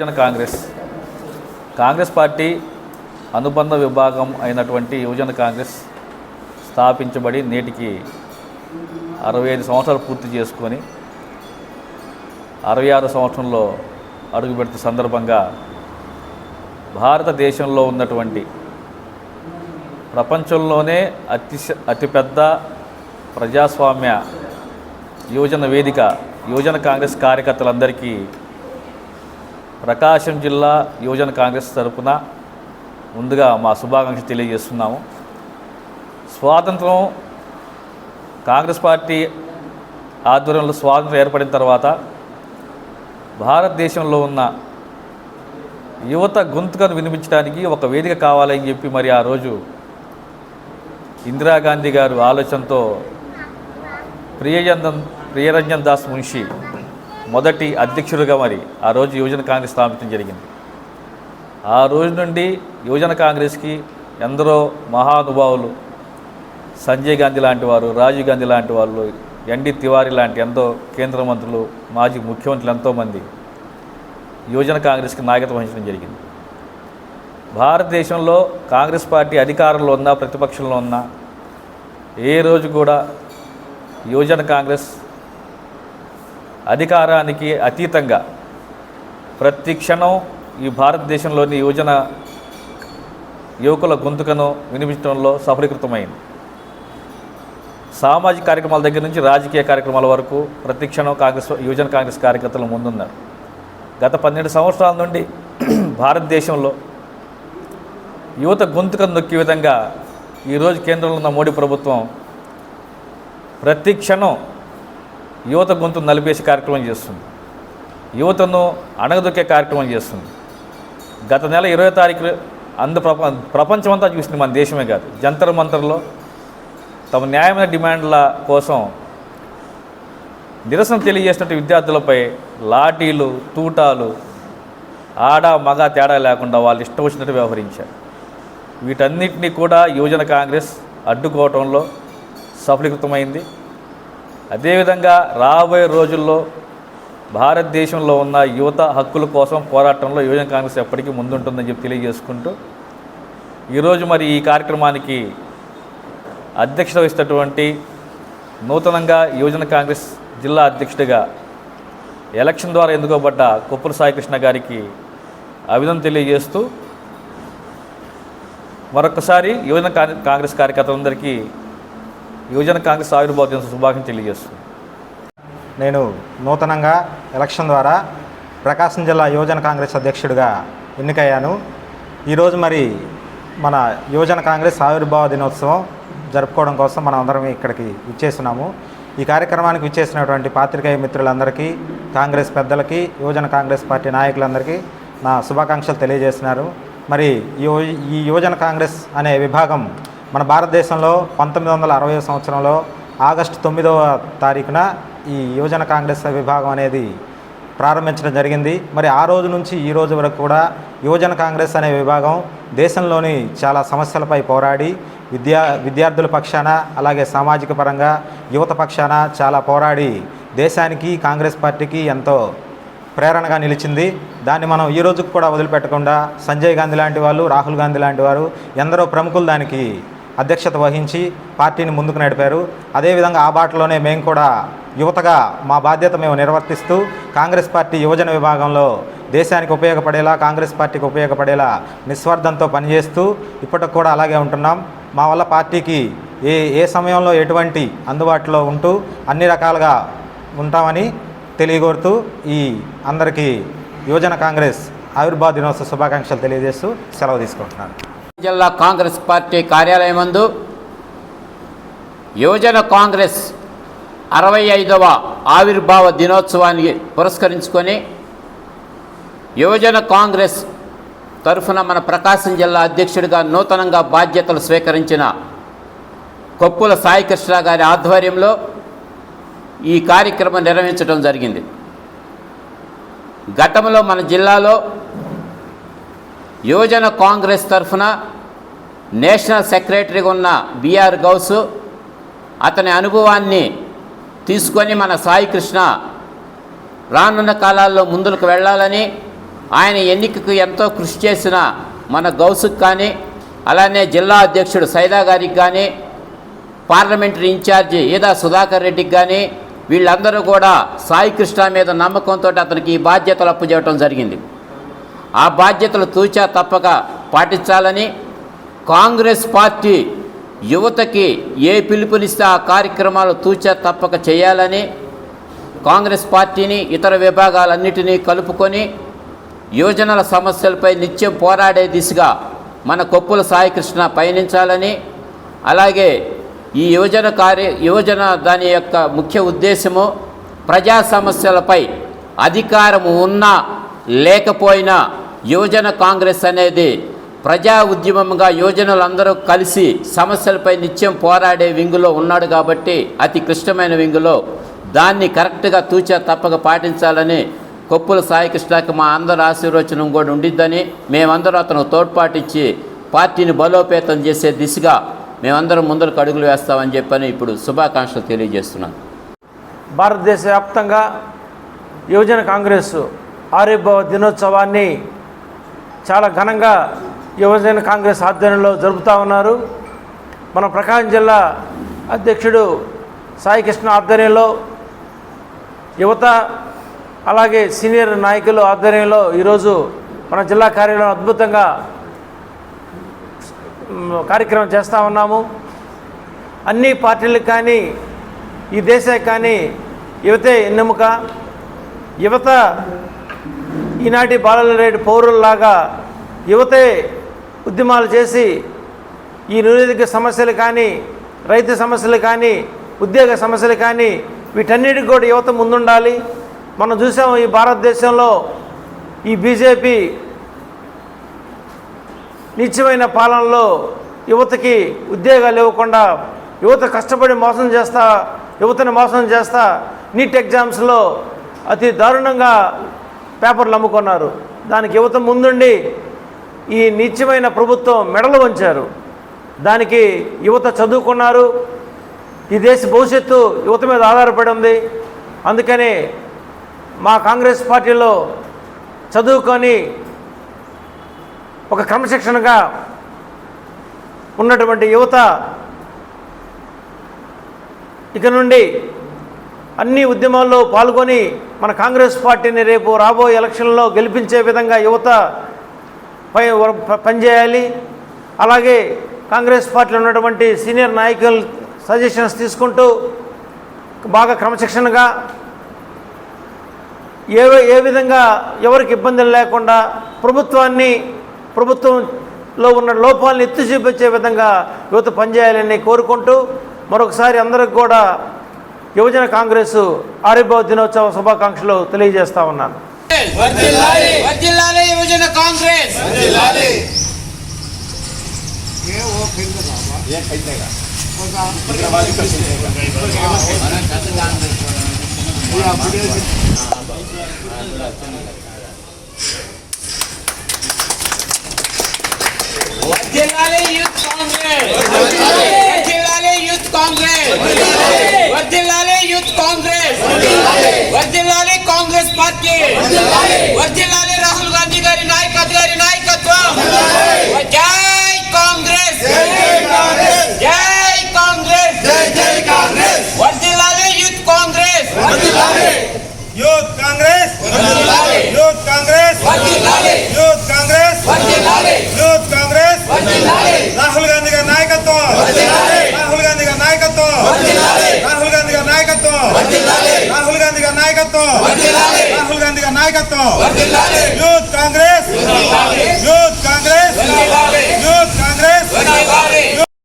యువజన కాంగ్రెస్ పార్టీ అనుబంధ విభాగం అయినటువంటి యువజన కాంగ్రెస్ స్థాపించబడి నేటికి 65 సంవత్సరాలు పూర్తి చేసుకొని 66 సంవత్సరంలో అడుగుపెడుతున్న సందర్భంగా భారతదేశంలో ఉన్నటువంటి ప్రపంచంలోనే అతిపెద్ద ప్రజాస్వామ్య యువజన వేదిక యువజన కాంగ్రెస్ కార్యకర్తలందరికీ ప్రకాశం జిల్లా యువజన కాంగ్రెస్ తరపున ముందుగా మా శుభాకాంక్షలు తెలియజేస్తున్నాము. కాంగ్రెస్ పార్టీ ఆధ్వర్యంలో స్వాతంత్రం ఏర్పడిన తర్వాత భారతదేశంలో ఉన్న యువత గొంతుకను వినిపించడానికి ఒక వేదిక కావాలని చెప్పి మరి ఆ రోజు ఇందిరాగాంధీ గారు ఆలోచనతో ప్రియరంజన్ దాస్ మున్షి మొదటి అధ్యక్షుడిగా మరి ఆ రోజు యువజన కాంగ్రెస్ స్థాపించడం జరిగింది. ఆ రోజు నుండి యువజన కాంగ్రెస్కి ఎందరో మహానుభావులు, సంజయ్ గాంధీ లాంటి వారు, రాజీవ్ గాంధీ లాంటి వాళ్ళు, ఎన్డి తివారీ లాంటి ఎంతో కేంద్ర మంత్రులు, మాజీ ముఖ్యమంత్రులు ఎంతోమంది యువజన కాంగ్రెస్కి నాయకత్వం వహించడం జరిగింది. భారతదేశంలో కాంగ్రెస్ పార్టీ అధికారంలో ఉన్నా ప్రతిపక్షంలో ఉన్నా ఏ రోజు కూడా యువజన కాంగ్రెస్ అధికారానికి అతీతంగా ప్రతి క్షణం ఈ భారతదేశంలోని యువకుల గొంతుకను వినిపించడంలో సఫలీకృతమైంది. సామాజిక కార్యక్రమాల దగ్గర నుంచి రాజకీయ కార్యక్రమాల వరకు ప్రతి క్షణం యువజన కాంగ్రెస్ కార్యకర్తలు ముందున్నారు. గత 12 సంవత్సరాల నుండి భారతదేశంలో యువత గొంతుకను నొక్కే విధంగా ఈరోజు కేంద్రంలో ఉన్న మోడీ ప్రభుత్వం ప్రతి క్షణం యువత గొంతును నలిపేసే కార్యక్రమం చేస్తుంది. యువతను అణగదొక్కే కార్యక్రమం చేస్తుంది. గత నెల 20వ తారీఖు ప్రపంచమంతా చూసింది, మన దేశమే కాదు, జంతర్ మంతర్లో తమ న్యాయమైన డిమాండ్ల కోసం నిరసన తెలియజేసినట్టు విద్యార్థులపై లాఠీలు, తూటాలు, ఆడ మగ తేడా లేకుండా వాళ్ళు ఇష్టం వచ్చినట్టు వ్యవహరించారు. వీటన్నిటినీ కూడా యువజన కాంగ్రెస్ అడ్డుకోవటంలో సఫలీకృతమైంది. అదేవిధంగా రాబోయే రోజుల్లో భారతదేశంలో ఉన్న యువత హక్కుల కోసం పోరాటంలో యువజన కాంగ్రెస్ ఎప్పటికీ ముందుంటుందని చెప్పి తెలియజేసుకుంటూ ఈరోజు మరి ఈ కార్యక్రమానికి అధ్యక్షత వహిస్తున్నటువంటి నూతనంగా యువజన కాంగ్రెస్ జిల్లా అధ్యక్షుడిగా ఎలక్షన్ ద్వారా ఎన్నుకోబడ్డ కొప్పుల సాయికృష్ణ గారికి అభినందన తెలియజేస్తూ మరొకసారి యువజన కాంగ్రెస్ కార్యకర్తలందరికీ యువజన కాంగ్రెస్ ఆవిర్భావ దినోత్సవ శుభాకాంక్షలు తెలియజేస్తుంది. నేను నూతనంగా ఎలక్షన్ ద్వారా ప్రకాశం జిల్లా యువజన కాంగ్రెస్ అధ్యక్షుడిగా ఎన్నికయ్యాను. ఈరోజు మరి మన యువజన కాంగ్రెస్ ఆవిర్భావ దినోత్సవం జరుపుకోవడం కోసం మనం అందరం ఇక్కడికి విచ్చేస్తున్నాము. ఈ కార్యక్రమానికి విచ్చేసినటువంటి పాత్రికేయ మిత్రులందరికీ, కాంగ్రెస్ పెద్దలకి, యువజన కాంగ్రెస్ పార్టీ నాయకులందరికీ నా శుభాకాంక్షలు తెలియజేస్తున్నారు. మరి ఈ యువజన కాంగ్రెస్ అనే విభాగం మన భారతదేశంలో 1960 సంవత్సరంలో ఆగస్టు 9వ తారీఖున ఈ యువజన కాంగ్రెస్ విభాగం అనేది ప్రారంభించడం జరిగింది. మరి ఆ రోజు నుంచి ఈ రోజు వరకు కూడా యువజన కాంగ్రెస్ అనే విభాగం దేశంలోని చాలా సమస్యలపై పోరాడి విద్యార్థుల పక్షాన, అలాగే సామాజిక పరంగా యువత పక్షాన చాలా పోరాడి దేశానికి, కాంగ్రెస్ పార్టీకి ఎంతో ప్రేరణగా నిలిచింది. దాన్ని మనం ఈ రోజుకు కూడా వదిలిపెట్టకుండా సంజయ్ గాంధీ లాంటి వాళ్ళు, రాహుల్ గాంధీ లాంటి వారు, ఎందరో ప్రముఖులు దానికి అధ్యక్షత వహించి పార్టీని ముందుకు నడిపారు. అదేవిధంగా ఆ బాటలోనే మేము కూడా యువతగా మా బాధ్యత మేము నిర్వర్తిస్తూ కాంగ్రెస్ పార్టీ యువజన విభాగంలో దేశానికి ఉపయోగపడేలా, కాంగ్రెస్ పార్టీకి ఉపయోగపడేలా నిస్వార్థంతో పనిచేస్తూ ఇప్పటికి కూడా అలాగే ఉంటున్నాం. మా వల్ల పార్టీకి ఏ సమయంలో ఎటువంటి అందుబాటులో ఉంటూ అన్ని రకాలుగా ఉంటామని తెలియగోరుతూ ఈ అందరికీ యువజన కాంగ్రెస్ ఆవిర్భావ దినోత్సవ శుభాకాంక్షలు తెలియజేస్తూ సెలవు తీసుకుంటున్నాను. జిల్లా కాంగ్రెస్ పార్టీ కార్యాలయం నందు యువజన కాంగ్రెస్ 65వ ఆవిర్భావ దినోత్సవాన్ని పురస్కరించుకొని యువజన కాంగ్రెస్ తరఫున మన ప్రకాశం జిల్లా అధ్యక్షుడిగా నూతనంగా బాధ్యతలు స్వీకరించిన కొప్పుల సాయికృష్ణ గారి ఆధ్వర్యంలో ఈ కార్యక్రమం నిర్వహించడం జరిగింది. గతంలో మన జిల్లాలో యువజన కాంగ్రెస్ తరఫున నేషనల్ సెక్రటరీగా ఉన్న బిఆర్ గౌసు అతని అనుభవాన్ని తీసుకొని మన సాయికృష్ణ రానున్న కాలాల్లో ముందుకు వెళ్ళాలని, ఆయన ఎన్నికకు ఎంతో కృషి చేసిన మన గౌసుకు కానీ, అలానే జిల్లా అధ్యక్షుడు సైదా గారికి కానీ, పార్లమెంటరీ ఇన్ఛార్జి ఈదా సుధాకర్ రెడ్డికి కానీ, వీళ్ళందరూ కూడా సాయి కృష్ణ మీద నమ్మకంతో అతనికి ఈ బాధ్యతలు అప్పచెప్పడం జరిగింది. ఆ బాధ్యతలు తూచా తప్పక పాటించాలని, కాంగ్రెస్ పార్టీ యువతకి ఏ పిలుపునిస్తే ఆ కార్యక్రమాలు తూచా తప్పక చేయాలని, కాంగ్రెస్ పార్టీని ఇతర విభాగాలన్నిటినీ కలుపుకొని యువజనుల సమస్యలపై నిత్యం పోరాడే దిశగా మన కొప్పుల సాయికృష్ణ పయనించాలని, అలాగే ఈ యువజన దాని యొక్క ముఖ్య ఉద్దేశము ప్రజా సమస్యలపై అధికారం ఉన్నా లేకపోయినా యువజన కాంగ్రెస్ అనేది ప్రజా ఉద్యమంగా యువజనులందరూ కలిసి సమస్యలపై నిత్యం పోరాడే వింగులో ఉన్నాడు కాబట్టి, అతి క్లిష్టమైన వింగులో దాన్ని కరెక్ట్గా తూచా తప్పక పాటించాలని కొప్పుల సాయికృష్ణకి మా అందరి ఆశీర్వచనం కూడా ఉండిద్దని, మేమందరం అతను తోడ్పాటిచ్చి పార్టీని బలోపేతం చేసే దిశగా మేమందరం ముందరకు అడుగులు వేస్తామని చెప్పని ఇప్పుడు శుభాకాంక్షలు తెలియజేస్తున్నాను. భారతదేశ వ్యాప్తంగా యువజన కాంగ్రెస్ ఆవిర్భావ దినోత్సవాన్ని చాలా ఘనంగా యువజన కాంగ్రెస్ ఆధ్వర్యంలో జరుపుతూ ఉన్నారు. మన ప్రకాశం జిల్లా అధ్యక్షుడు సాయికృష్ణ ఆధ్వర్యంలో యువత అలాగే సీనియర్ నాయకులు ఆధ్వర్యంలో ఈరోజు మన జిల్లా కార్యాలయం అద్భుతంగా కార్యక్రమం చేస్తూ ఉన్నాము. అన్ని పార్టీలకు కానీ ఈ దేశానికి కానీ యువతే ఎన్నెముక. యువత ఈనాటి బాలరేడు పౌరుల్లాగా యువతే ఉద్యమాలు చేసి ఈ నిరుద్యోగ సమస్యలు కానీ, రైతు సమస్యలు కానీ, ఉద్యోగ సమస్యలు కానీ వీటన్నిటికి కూడా యువత ముందుండాలి. మనం చూసాము ఈ భారతదేశంలో ఈ బీజేపీ నిత్యమైన పాలనలో యువతకి ఉద్యోగాలు ఇవ్వకుండా యువత కష్టపడి యువతని మోసం చేస్తా నీట్ ఎగ్జామ్స్లో అతి దారుణంగా పేపర్లు అమ్ముకున్నారు. దానికి యువత ముందుండి ఈ నిత్యమైన ప్రభుత్వం మెడలు వంచారు. దానికి యువత చదువుకున్నారు. ఈ దేశ భవిష్యత్తు యువత మీద ఆధారపడి ఉంది. అందుకని మా కాంగ్రెస్ పార్టీలో చదువుకొని ఒక క్రమశిక్షణగా ఉన్నటువంటి యువత ఇక నుండి అన్ని ఉద్యమాల్లో పాల్గొని మన కాంగ్రెస్ పార్టీని రేపు రాబోయే ఎలక్షన్లో గెలిపించే విధంగా యువత పనిచేయాలి. అలాగే కాంగ్రెస్ పార్టీలో ఉన్నటువంటి సీనియర్ నాయకులు సజెషన్స్ తీసుకుంటూ బాగా క్రమశిక్షణగా ఏ విధంగా ఎవరికి ఇబ్బందులు లేకుండా ప్రభుత్వంలో ఉన్న లోపాలను ఎత్తి చూపించే విధంగా యువత పనిచేయాలని కోరుకుంటూ మరొకసారి అందరికి కూడా యువజన కాంగ్రెస్ ఆవిర్భావ దినోత్సవ శుభాకాంక్షలు తెలియజేస్తా ఉన్నాను. యువజన కాంగ్రెస్ వర్ధిల్లాలి యూత్ కాంగ్రెస్, వర్ధిల్లాలి యూత్ కాంగ్రెస్, వర్ధిల్లాలి యూత్ కాంగ్రెస్, వర్ధిల్లాలి కాంగ్రెస్ పార్టీ, వర్ధిల్లాలి రాహుల్ గాంధీ గారి నాయకత్వం. జై కాంగ్రెస్, జై కాంగ్రెస్, జై కాంగ్రెస్. వర్ధిల్లాలి youth Congress, youth Congress, youth Congress, youth Congress, youth Congress. Rahul Gandhi గారి నాయకత్వం, రాహుల్ గాంధీ గారి నాయకత్వం, రాహుల్ గాంధీ గారి నాయకత్వం, రాహుల్ గాంధీ గారి నాయకత్వం, రాహుల్ గాంధీ గారి నాయకత్వం. యూత్ కాంగ్రెస్.